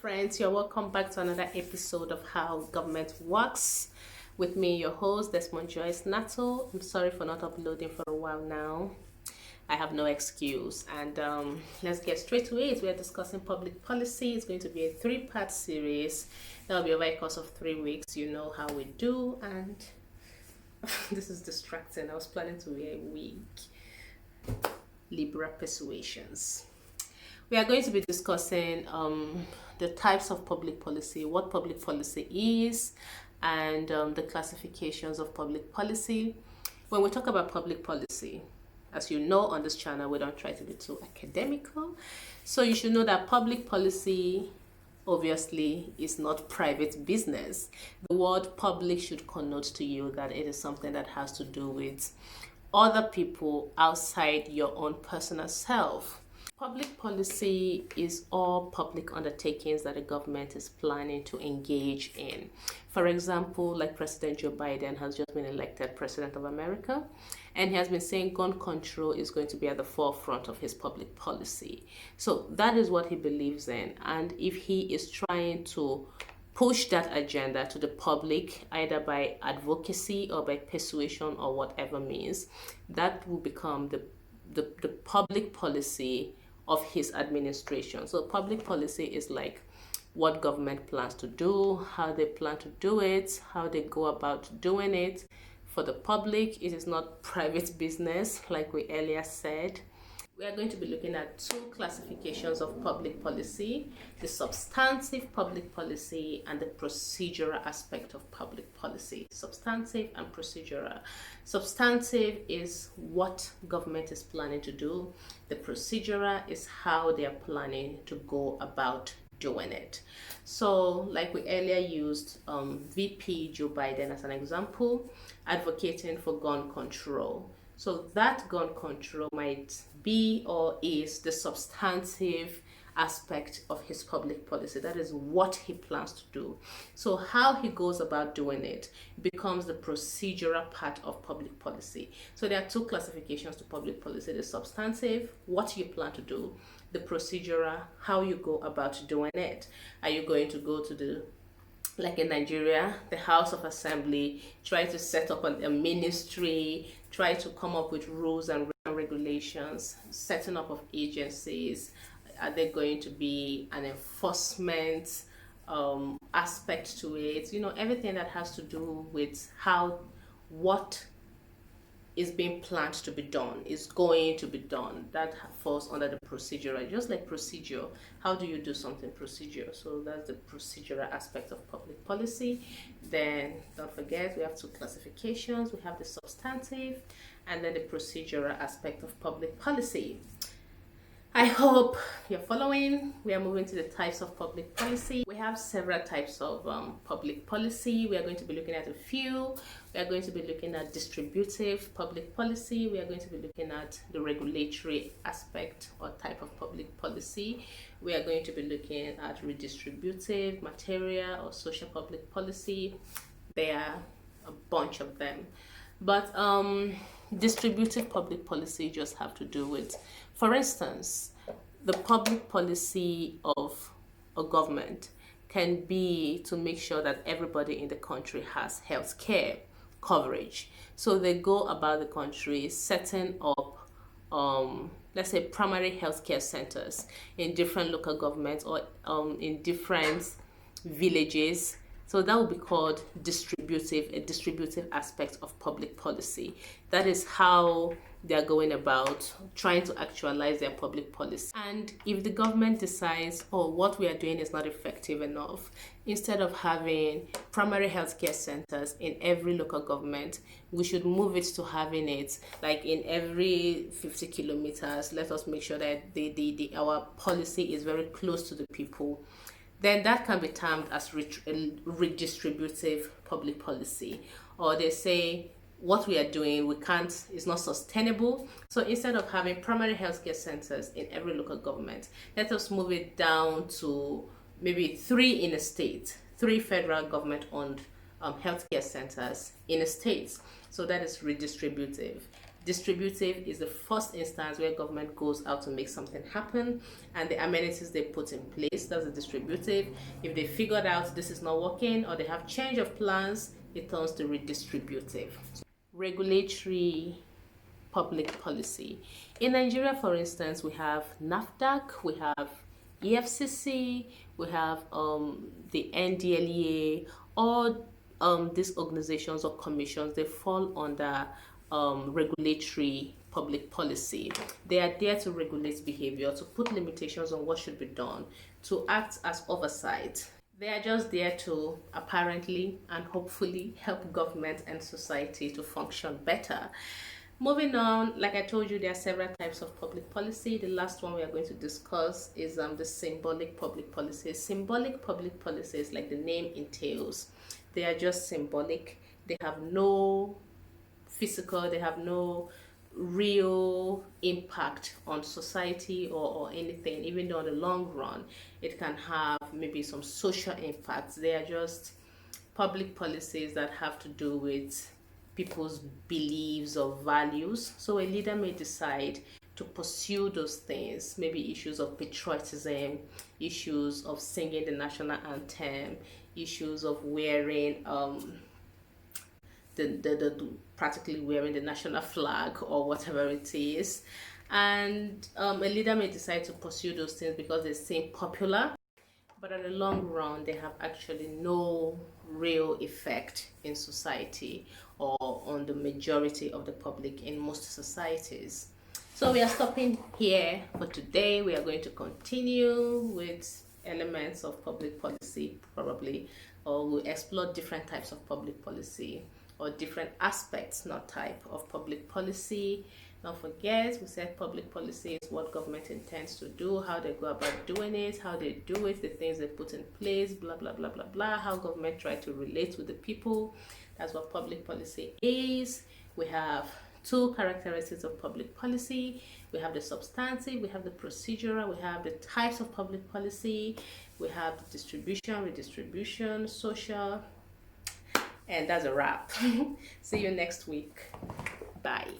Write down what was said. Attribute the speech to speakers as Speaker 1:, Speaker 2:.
Speaker 1: friends, you're welcome back to another episode of How Government Works with me, your host Desmond Joyce Nato. I'm sorry for not uploading for a while now. I have no excuse, and let's get straight to it. We are discussing public policy. It's going to be a three-part series. That will be over a course of 3 weeks. You know how we do, and this is distracting. I was planning to wear a wig. Liberal persuasions. We are going to be discussing the types of public policy, what public policy is, and the classifications of public policy. When we talk about public policy, as you know on this channel, we don't try to be too academical. So you should know that public policy obviously is not private business. The word public should connote to you that it is something that has to do with other people outside your own personal self. Public policy is all public undertakings that the government is planning to engage in. For example, like President Joe Biden has just been elected President of America, and he has been saying gun control is going to be at the forefront of his public policy. So that is what he believes in. And if he is trying to push that agenda to the public, either by advocacy or by persuasion or whatever means, that will become the public policy of his administration. So public policy is like what government plans to do, how they plan to do it, how they go about doing it for the public. It is not private business, like we earlier said. We are going to be looking at two classifications of public policy: the substantive public policy and the procedural aspect of public policy. Substantive and procedural. Substantive is what government is planning to do. The procedural is how they are planning to go about doing it. So like we earlier used VP Joe Biden as an example, advocating for gun control. So that gun control might be or is the substantive aspect of his public policy. That is what he plans to do. So how he goes about doing it becomes the procedural part of public policy. So there are two classifications to public policy: the substantive, what you plan to do; the procedural, how you go about doing it. Are you going to go to the, like in Nigeria, the House of Assembly, try to set up a ministry, try to come up with rules and regulations, setting up of agencies? Are there going to be an enforcement aspect to it? You know, everything that has to do with how what is being planned to be done is going to be done. That falls under the procedural. Just like procedure, how do you do something procedure? So that's the procedural aspect of public policy. Then don't forget, we have two classifications. We have the substantive and then the procedural aspect of public policy. I hope you're following. We are moving to the types of public policy. We have several types of public policy. We are going to be looking at a few. We are going to be looking at distributive public policy. We are going to be looking at the regulatory aspect or type of public policy. We are going to be looking at redistributive, material, or social public policy. There are a bunch of them. But distributive public policy just have to do with, for instance, the public policy of a government can be to make sure that everybody in the country has health care coverage. So they go about the country setting up let's say primary healthcare centers in different local governments or in different villages. So that will be called a distributive aspect of public policy. That is how they are going about trying to actualize their public policy. And if the government decides, oh, what we are doing is not effective enough, instead of having primary healthcare centers in every local government, we should move it to having it like in every 50 kilometers. Let us make sure that our policy is very close to the people. Then that can be termed as redistributive public policy. Or they say, what we are doing, it's not sustainable. So instead of having primary healthcare centers in every local government, let us move it down to maybe 3 in a state, 3 federal government-owned healthcare centers in a state. So that is redistributive. Distributive is the first instance where government goes out to make something happen, and the amenities they put in place, that's the distributive. If they figured out this is not working or they have change of plans, it turns to redistributive. Regulatory public policy. In Nigeria, for instance, we have NAFDAC, we have EFCC, we have the NDLEA. All these organizations or commissions, they fall under regulatory public policy. They are there to regulate behavior, to put limitations on what should be done, to act as oversight. They are just there to apparently and hopefully help government and society to function better. Moving on, like I told you, there are several types of public policy. The last one we are going to discuss is the symbolic public policy. Symbolic public policies, like the name entails, they are just symbolic. They have no physical, they have no real impact on society or anything, even though in the long run it can have maybe some social impacts. They are just public policies that have to do with people's beliefs or values. So a leader may decide to pursue those things, maybe issues of patriotism, issues of singing the national anthem, issues of wearing the practically wearing the national flag or whatever it is. And a leader may decide to pursue those things because they seem popular, but in the long run they have actually no real effect in society or on the majority of the public in most societies. So we are stopping here for today. We are going to continue with elements of public policy probably, or we'll explore different types of public policy or different aspects, not type, of public policy. Don't forget, we said public policy is what government intends to do, how they go about doing it, how they do it, the things they put in place, blah, blah, blah, blah, blah, how government try to relate with the people. That's what public policy is. We have two characteristics of public policy. We have the substantive, we have the procedural, we have the types of public policy, we have the distribution, redistribution, social, and that's a wrap. See you next week. Bye.